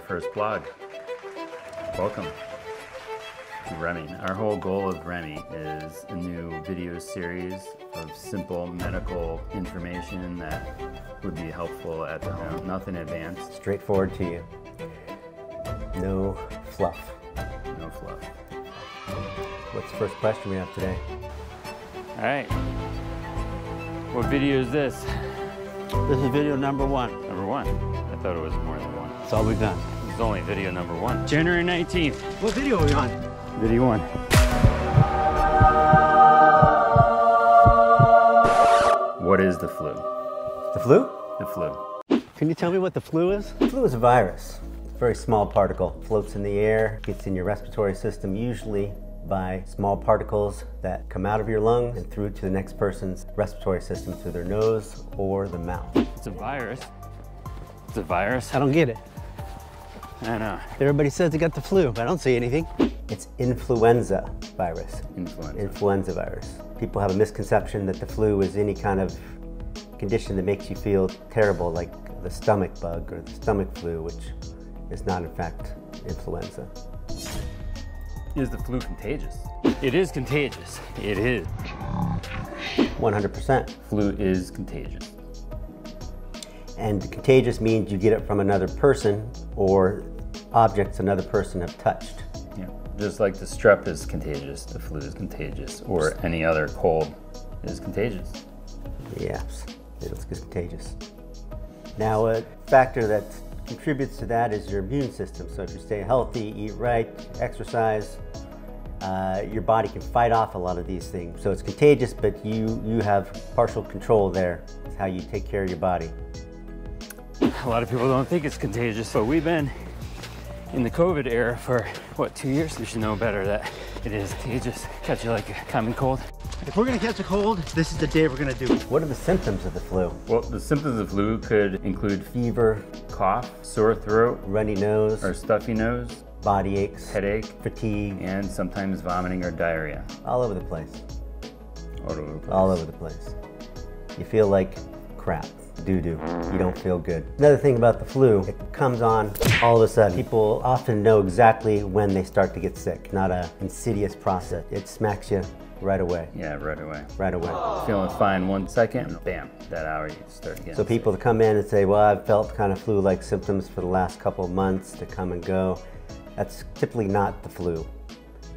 first blog. Welcome to REMI. Our whole goal of REMI is a new video series of simple medical information that would be helpful at the home. Nothing advanced. Straightforward to you. No fluff. No fluff. What's the first question we have today? All right. What video is this? This is video number one. Number one. I thought it was more than one. That's all we've done. This is only video number one. January 19th. What video are we on? Video one. What is the flu? The flu? The flu. Can you tell me what the flu is? The flu is a virus. It's a very small particle. Floats in the air, gets in your respiratory system, usually by small particles that come out of your lungs and through to the next person's respiratory system through their nose or the mouth. It's a virus. It's a virus. I don't get it. I know. Everybody says they got the flu, but I don't see anything. It's influenza virus. Influenza. Influenza virus. People have a misconception that the flu is any kind of condition that makes you feel terrible, like the stomach bug or the stomach flu, which is not in fact influenza. Is the flu contagious? It is contagious. It is. 100%. Flu is contagious. And contagious means you get it from another person or objects another person have touched. Yeah. Just like the strep is contagious, the flu is contagious, or any other cold is contagious. Yes, it's contagious. Now, a factor that contributes to that is your immune system. So if you stay healthy, eat right, exercise, your body can fight off a lot of these things. So it's contagious, but you have partial control there. It's how you take care of your body. A lot of people don't think it's contagious, but we've been in the COVID era for, what, 2 years? We should know better that it is contagious. Catch you like a common cold. If we're gonna catch a cold, this is the day we're gonna do it. What are the symptoms of the flu? Well, the symptoms of flu could include Fever, cough, sore throat, runny nose, or stuffy nose, body aches, headache, fatigue, and sometimes vomiting or diarrhea. all over the place. All over the place. All over the place. You feel like crap. Doo-doo. You don't feel good. Another thing about the flu, it comes on all of a sudden. People often know exactly when they start to get sick, not an insidious process. It smacks you right away. Yeah, right away. Right away. Feeling fine 1 second, and bam, that hour you start getting So people that come in and say, well, I've felt kind of flu-like symptoms for the last couple of months to come and go, that's typically not the flu.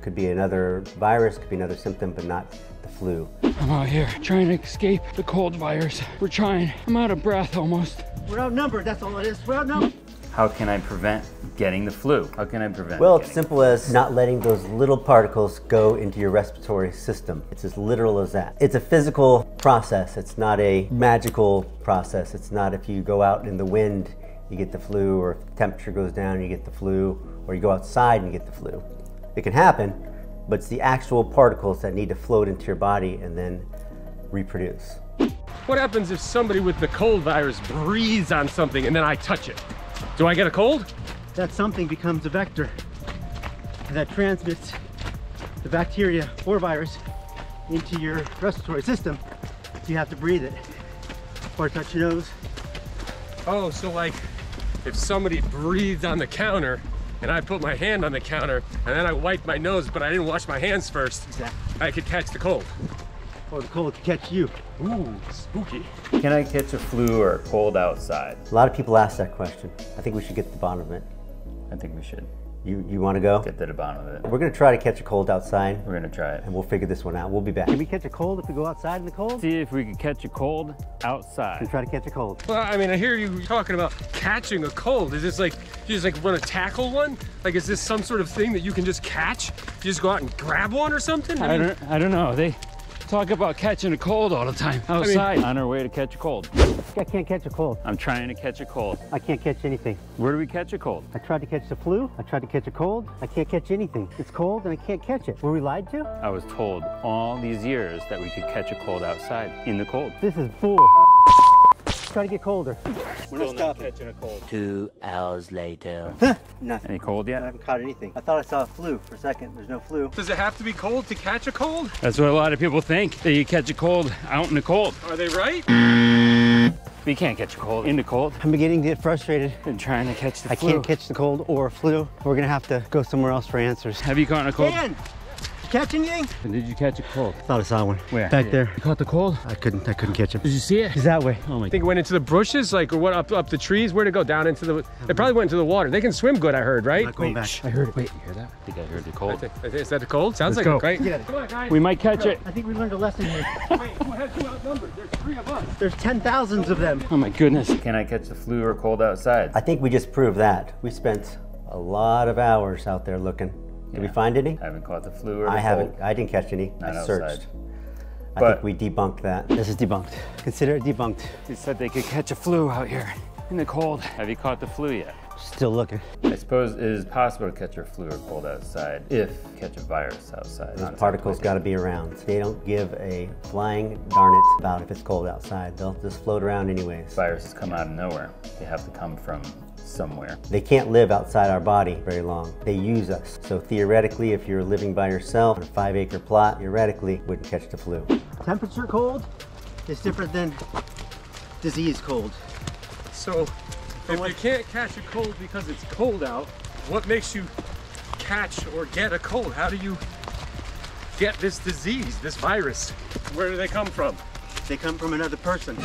Could be another virus, could be another symptom, but not the flu. I'm out here trying to escape the cold virus. We're trying. I'm out of breath almost. We're outnumbered, that's all it is. We're outnumbered. How can I prevent getting the flu? How can I prevent Well, it's getting simple as not letting those little particles go into your respiratory system. It's as literal as that. It's a physical process. It's not a magical process. It's not if you go out in the wind, you get the flu, or if the temperature goes down, you get the flu, or you go outside and you get the flu. It can happen, but it's the actual particles that need to float into your body and then reproduce. What happens if somebody with the cold virus breathes on something and then I touch it? Do I get a cold? That something becomes a vector that transmits the bacteria or virus into your respiratory system. So you have to breathe it or touch your nose. Oh, so like if somebody breathes on the counter and I put my hand on the counter and then I wipe my nose but I didn't wash my hands first, Exactly. I could catch the cold. Or the cold can catch you. Ooh, spooky. Can I catch a flu or a cold outside? A lot of people ask that question. I think we should get to the bottom of it. I think we should You want to go? get to the bottom of it. We're going to try to catch a cold outside, We're gonna try it. and we'll figure this one out. We'll be back. Can we catch a cold if we go outside in the cold? See if we can catch a cold We outside. try to catch a cold. Well, I mean, I hear you talking about catching a cold. Is this like, you just like want to tackle one? Like, is this some sort of thing that you can just catch? You just go out and grab one or something? I don't know. They talk about catching a cold all the time outside. On our way to catch a cold. I can't catch a cold. I'm trying to catch a cold. I can't catch anything. Where do we catch a cold? I tried to catch the flu. I tried to catch a cold. I can't catch anything. It's cold and I can't catch it. Were we lied to? I was told all these years that we could catch a cold outside in the cold. This is bull. Try to get colder. We're not stopping. Catching a cold. 2 hours later. Nothing. Any cold I yet? haven't caught anything. I thought I saw a flu for a second. There's no flu. Does it have to be cold to catch a cold? That's what a lot of people think, that you catch a cold out in the cold. Are they right? We can't catch a cold in the cold. I'm beginning to get frustrated. Been trying to catch the I flu. can't catch the cold or flu. We're gonna have to go somewhere else for answers. Have you caught a cold? Dan, you catch anything? And did you catch a cold? Thought I saw one. Where? Back there. You caught the cold? I couldn't catch him. Did you see it? He's that way. Oh my I think it went into the bushes, like, or what, up the trees? Where'd it go? Down into the, it probably went into the water. They can swim good, I heard, right? Not going back. I heard it. Wait, you hear that? I think I heard the cold. Is that the cold? Sounds Let's like go. it, right? Get it. Come on, guys. We might catch it. I think we learned a lesson here. Wait, who has who outnumbered? There's 3 of us. There's 10,000s of them. Oh my goodness. Can I catch the flu or cold outside? I think we just proved that. We spent a lot of hours out there looking. Did we find any? I haven't caught the flu or the I haven't. cold. I didn't catch any. Not I searched. outside. I But- think we debunked that. This is debunked. Consider it debunked. They said they could catch a flu out here in the cold. Have you caught the flu yet? Still looking. I suppose it is possible to catch a flu or cold outside if you catch a virus outside. Those particles got to be around. They don't give a flying darn it about if it's cold outside. They'll just float around anyways. Viruses come out of nowhere. They have to come from somewhere. They can't live outside our body very long. They use us. So theoretically, if you're living by yourself on a 5-acre plot, theoretically, wouldn't catch the flu. Temperature cold is different than disease cold. So, if you can't catch a cold because it's cold out, what makes you catch or get a cold? How do you get this disease, this virus? Where do they come from? They come from another person.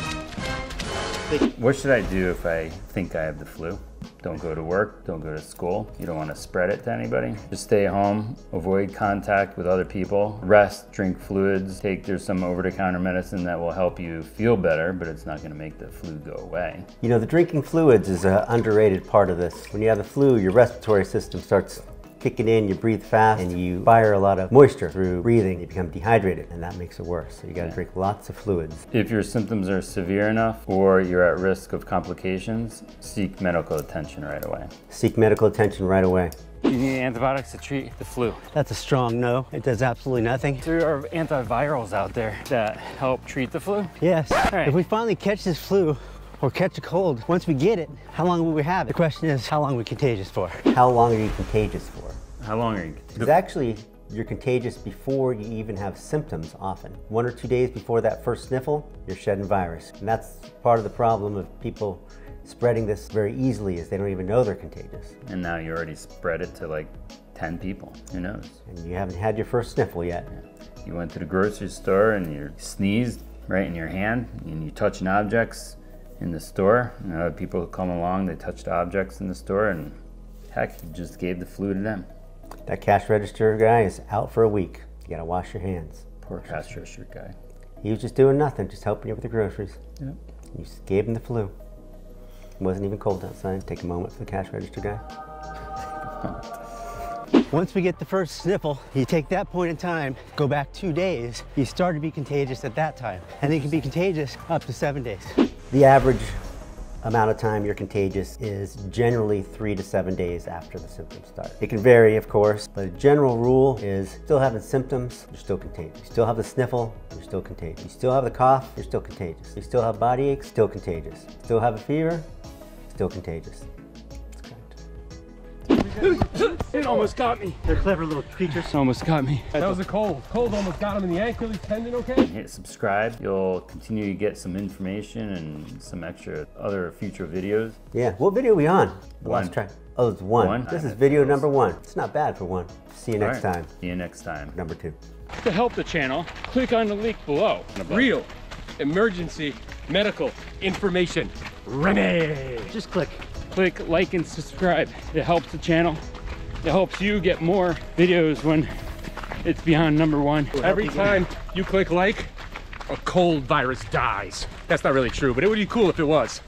What should I do if I think I have the flu? Don't go to work, don't go to school. You don't want to spread it to anybody. Just stay home, avoid contact with other people, rest, drink fluids, there's some over-the-counter medicine that will help you feel better, but it's not going to make the flu go away. You know, the drinking fluids is an underrated part of this. When you have the flu, your respiratory system starts kicking in, you breathe fast, and you fire a lot of moisture through breathing. You become dehydrated, and that makes it worse. So you got to drink lots of fluids. If your symptoms are severe enough or you're at risk of complications, seek medical attention right away. Seek medical attention right away. You need antibiotics to treat the flu. That's a strong no. It does absolutely nothing. There are antivirals out there that help treat the flu. Yes. right. If we finally catch this flu or catch a cold, once we get it, how long will we have it? The question is, how long are we contagious for? How long are you contagious for? How long are you? Because actually, you're contagious before you even have symptoms often. 1 or 2 days before that first sniffle, you're shedding virus. And that's part of the problem of people spreading this very easily is they don't even know they're contagious. And now you already spread it to like 10 people. Who knows? And you haven't had your first sniffle yet. You went to the grocery store and you sneezed right in your hand and you touching objects in the store. And other people come along, they touched objects in the store and heck, you just gave the flu to them. That cash register guy is out for a week. You gotta wash your hands. Poor cash register guy. He was just doing nothing, just helping you with the groceries. Yep. You just gave him the flu. It wasn't even cold outside. Take a moment for the cash register guy. Once we get the first sniffle, you take that point in time, go back 2 days, you start to be contagious at that time. And it can be contagious up to 7 days. The average amount of time you're contagious is generally 3 to 7 days after the symptoms start. It can vary, of course, but a general rule is still having symptoms, you're still contagious. You still have the sniffle, you're still contagious. You still have the cough, you're still contagious. You still have body aches, still contagious. Still have a fever, still contagious. It almost got me. They're clever little creatures. It almost got me. That was a cold. Cold almost got him in the Achilles tendon, okay? Hit subscribe. You'll continue to get some information and some extra other future videos. Yeah, what video are we on? One. Lost track. Oh, it's one. One? This I is had video those. number 1. It's not bad for one. See you next All right. time. See you next time. Number 2. To help the channel, click on the link below. Real emergency medical information. REMI. Just click. Click like and subscribe. It helps the channel. It helps you get more videos when it's beyond number 1. Every time you click like, a cold virus dies. That's not really true, but it would be cool if it was.